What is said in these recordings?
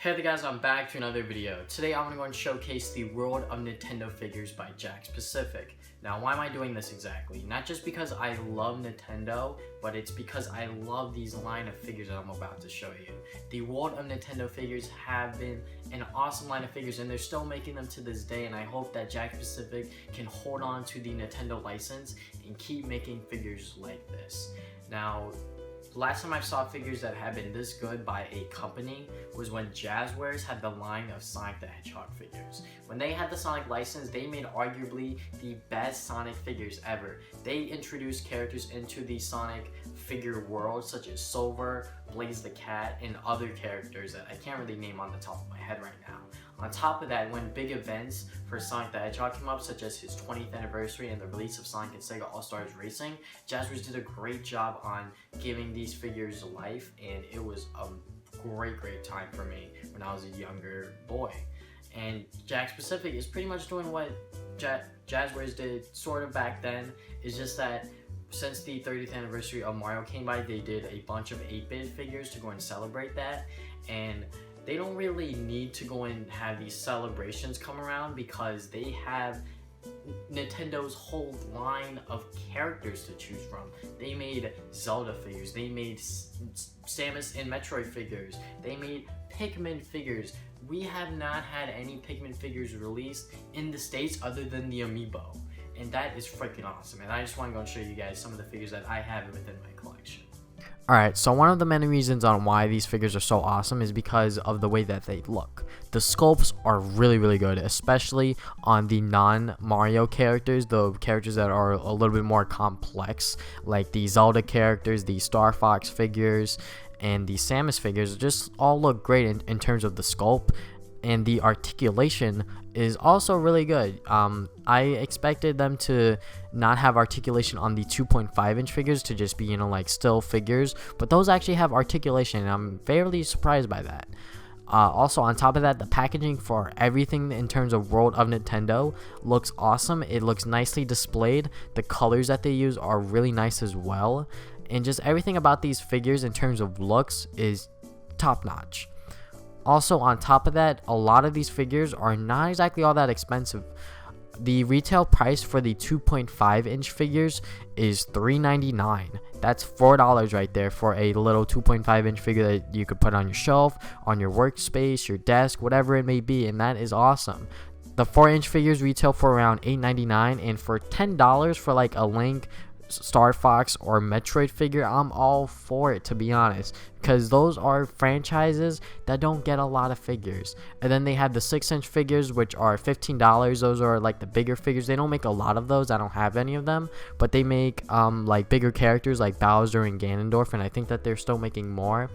Hey there guys, I'm back to another video. Today I'm going to go and showcase the World of Nintendo figures by Jakks Pacific. Now why am I doing this exactly? Not just because I love Nintendo, but it's because I love these line of figures that I'm about to show you. The World of Nintendo figures have been an awesome line of figures and they're still making them to this day, and I hope that Jakks Pacific can hold on to the Nintendo license and keep making figures like this. Now, last time I saw figures that had been this good by a company was when Jazzwares had the line of Sonic the Hedgehog figures. When they had the Sonic license, they made arguably the best Sonic figures ever. They introduced characters into the Sonic figure world such as Silver, Blaze the Cat, and other characters that I can't really name on the top of my head right now. On top of that, when big events for Sonic the Hedgehog came up, such as his 20th anniversary and the release of Sonic and Sega All-Stars Racing, Jazzwares did a great job on giving these figures life, and it was a great time for me when I was a younger boy. And Jakks Pacific is pretty much doing what Jazzwares did sort of back then. It's just that since the 30th anniversary of Mario came by, they did a bunch of 8-bit figures to go and celebrate that, and they don't really need to go and have these celebrations come around because they have Nintendo's whole line of characters to choose from. They made Zelda figures, they made Samus and Metroid figures, they made Pikmin figures. We have not had any Pikmin figures released in the States other than the Amiibo, and that is freaking awesome. And I just want to go and show you guys some of the figures that I have within my collection. Alright, so one of the many reasons on why these figures are so awesome is because of the way that they look. The sculpts are really good, especially on the non-Mario characters, the characters that are a little bit more complex, like the Zelda characters, the Star Fox figures, and the Samus figures. Just all look great in terms of the sculpt, and the articulation is also really good. I expected them to not have articulation on the 2.5-inch figures, to just be, like still figures, but those actually have articulation, and I'm fairly surprised by that. Also, on top of that, the packaging for everything in terms of World of Nintendo looks awesome. It looks nicely displayed. The colors that they use are really nice as well, and just everything about these figures in terms of looks is top notch. Also, on top of that, a lot of these figures are not exactly all that expensive. The retail price for the 2.5-inch figures is $3.99. That's $4 right there for a little 2.5-inch figure that you could put on your shelf, on your workspace, your desk, whatever it may be, and that is awesome. The 4-inch figures retail for around $8.99, and for $10 for like a Link, Star Fox, or Metroid figure, I'm all for it, to be honest, because those are franchises that don't get a lot of figures. And then they have the 6-inch figures, which are $15. Those are like the bigger figures. They don't make a lot of those. I don't have any of them, but they make like bigger characters like Bowser and Ganondorf, and I think that they're still making more,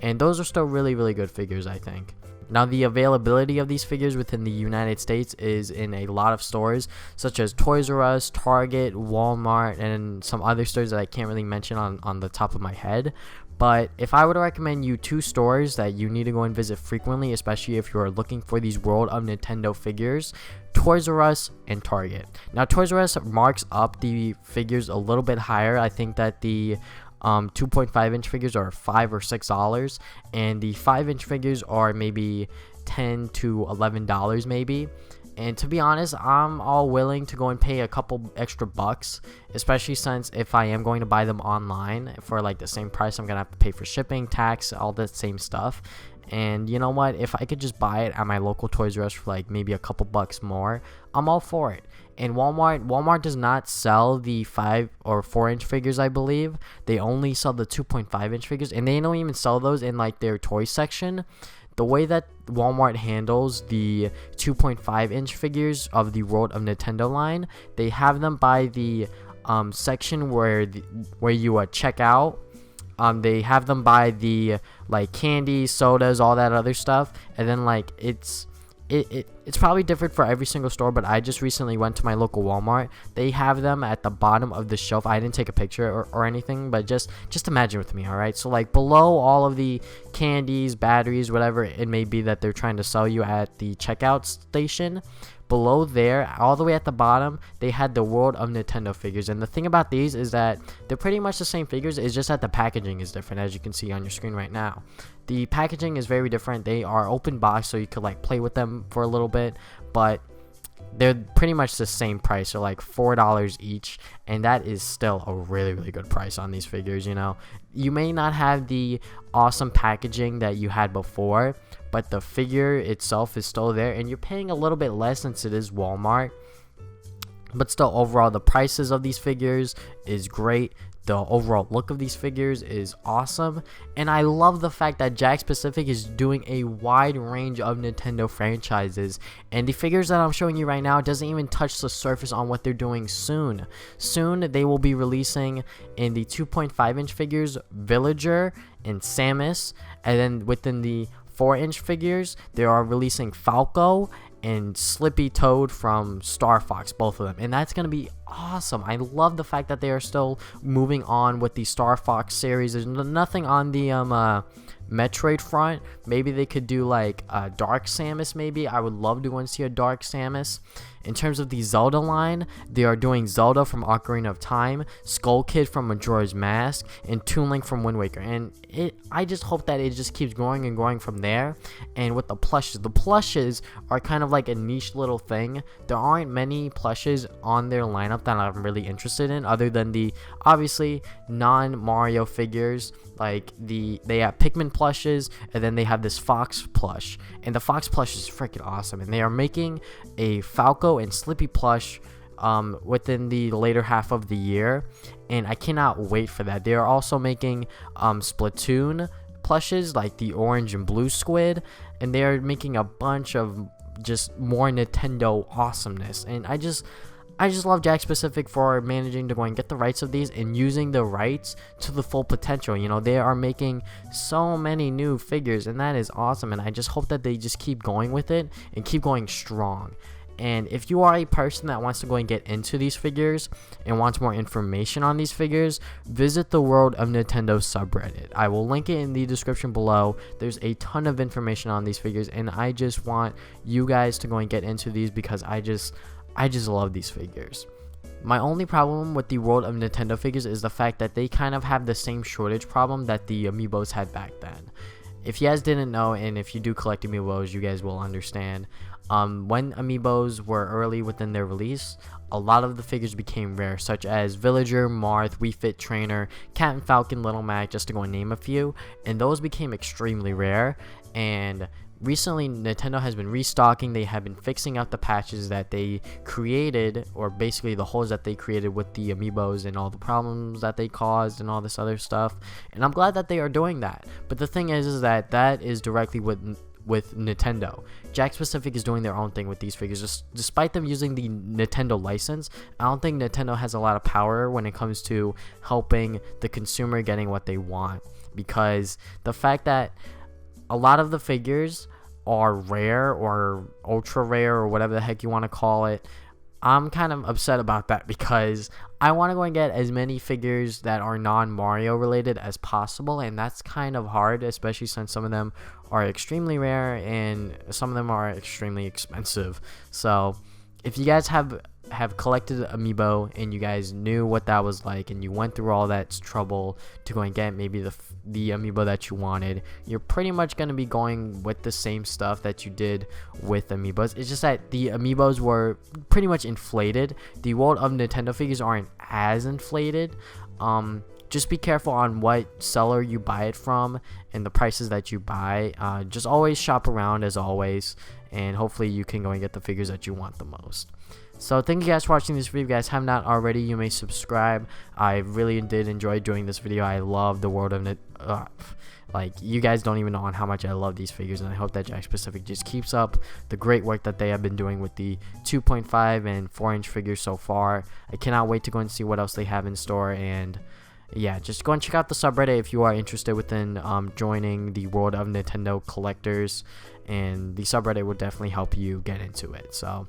and those are still really good figures, I think. Now, the availability of these figures within the United States is in a lot of stores, such as Toys R Us, Target, Walmart, and some other stores that I can't really mention on the top of my head. But if I were to recommend you 2 stores that you need to go and visit frequently, especially if you're looking for these World of Nintendo figures, Toys R Us and Target. Now, Toys R Us marks up the figures a little bit higher. I think that the 2.5-inch figures are $5 or $6, and the 5-inch figures are maybe $10 to $11 maybe. And to be honest, I'm all willing to go and pay a couple extra bucks, especially since if I am going to buy them online for like the same price, I'm gonna have to pay for shipping, tax, all that same stuff. And you know what, if I could just buy it at my local Toys R Us for like maybe a couple bucks more, I'm all for it. And Walmart does not sell the 5 or 4-inch figures, I believe. They only sell the 2.5-inch figures, and they don't even sell those in like their toy section. The way that Walmart handles the 2.5-inch figures of the World of Nintendo line, they have them by the section where you check out. They have them by the like candy, sodas, all that other stuff, and then like it's probably different for every single store, but I just recently went to my local Walmart. They have them at the bottom of the shelf. I didn't take a picture or anything, but just imagine with me, all right? So like below all of the candies, batteries, whatever it may be that they're trying to sell you at the checkout station, below there, all the way at the bottom, they had the World of Nintendo figures. And the thing about these is that they're pretty much the same figures. It's just that the packaging is different, as you can see on your screen right now. The packaging is very different. They are open box, so you could like play with them for a little bit, but they're pretty much the same price. They're like $4 each, and that is still a really good price on these figures. You know, you may not have the awesome packaging that you had before, but the figure itself is still there, and you're paying a little bit less since it is Walmart. But still, overall, the prices of these figures is great. The overall look of these figures is awesome, and I love the fact that Jakks Pacific is doing a wide range of Nintendo franchises, and the figures that I'm showing you right now doesn't even touch the surface on what they're doing soon. Soon they will be releasing in the 2.5-inch figures Villager and Samus, and then within the 4-inch figures they are releasing Falco and Slippy Toad from Star Fox, both of them, and that's gonna be awesome. I love the fact that they are still moving on with the Star Fox series. There's nothing on the Metroid front. Maybe they could do like Dark Samus. Maybe I would love to go and see a Dark Samus. In terms of the Zelda line, they are doing Zelda from Ocarina of Time, Skull Kid from Majora's Mask, and Toon Link from Wind Waker. And I just hope that it just keeps growing and growing from there. And with the plushes are kind of like a niche little thing. There aren't many plushes on their lineup that I'm really interested in, other than the obviously non-Mario figures. Like they have Pikmin plushes, and then they have this Fox plush, and the Fox plush is freaking awesome. And they are making a Falco and Slippy plush within the later half of the year, and I cannot wait for that. They are also making Splatoon plushes, like the orange and blue squid, and they are making a bunch of just more Nintendo awesomeness. And I just love Jakks Pacific for managing to go and get the rights of these and using the rights to the full potential. You know, they are making so many new figures, and that is awesome. And I just hope that they just keep going with it and keep going strong. And if you are a person that wants to go and get into these figures and wants more information on these figures, visit the World of Nintendo subreddit. I will link it in the description below. There's a ton of information on these figures, and I just want you guys to go and get into these because I just love these figures. My only problem with the World of Nintendo figures is the fact that they kind of have the same shortage problem that the Amiibos had back then. If you guys didn't know, and if you do collect Amiibos, you guys will understand. When Amiibos were early within their release, a lot of the figures became rare, such as Villager, Marth, Wii Fit Trainer, Cat and Falcon, Little Mac, just to go and name a few, and those became extremely rare. And recently Nintendo has been restocking. They have been fixing up the patches that they created, or basically the holes that they created with the Amiibos and all the problems that they caused and all this other stuff, and I'm glad that they are doing that. But the thing is that is directly with Nintendo. Jakks Pacific is doing their own thing with these figures. Despite them using the Nintendo license, I don't think Nintendo has a lot of power when it comes to helping the consumer getting what they want, because the fact that a lot of the figures are rare or ultra rare or whatever the heck you want to call it, I'm kind of upset about that, because I want to go and get as many figures that are non-Mario related as possible, and that's kind of hard, especially since some of them are extremely rare and some of them are extremely expensive. So if you guys have collected Amiibo and you guys knew what that was like, and you went through all that trouble to go and get maybe the Amiibo that you wanted, you're pretty much going to be going with the same stuff that you did with Amiibos. It's just that the Amiibos were pretty much inflated. The World of Nintendo figures aren't as inflated. Just be careful on what seller you buy it from and the prices that you buy. Just always shop around as always, and hopefully you can go and get the figures that you want the most. So thank you guys for watching this video. If you guys have not already, you may subscribe. I really did enjoy doing this video. I love the World of like, you guys don't even know on how much I love these figures, and I hope that Jakks Pacific just keeps up the great work that they have been doing with the 2.5 and 4-inch figures so far. I cannot wait to go and see what else they have in store. And yeah, just go and check out the subreddit if you are interested within joining the World of Nintendo collectors, and the subreddit will definitely help you get into it. So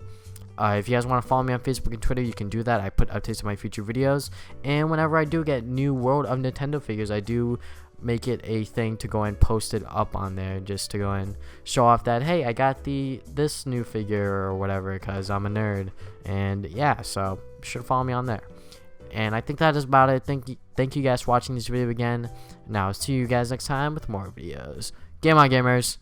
If you guys want to follow me on Facebook and Twitter, you can do that. I put updates on my future videos, and whenever I do get new World of Nintendo figures, I do make it a thing to go and post it up on there, just to go and show off that, hey, I got this new figure or whatever, because I'm a nerd. And yeah, so be sure to follow me on there. And I think that is about it. Thank you guys for watching this video again. Now I'll see you guys next time with more videos. Game on, gamers.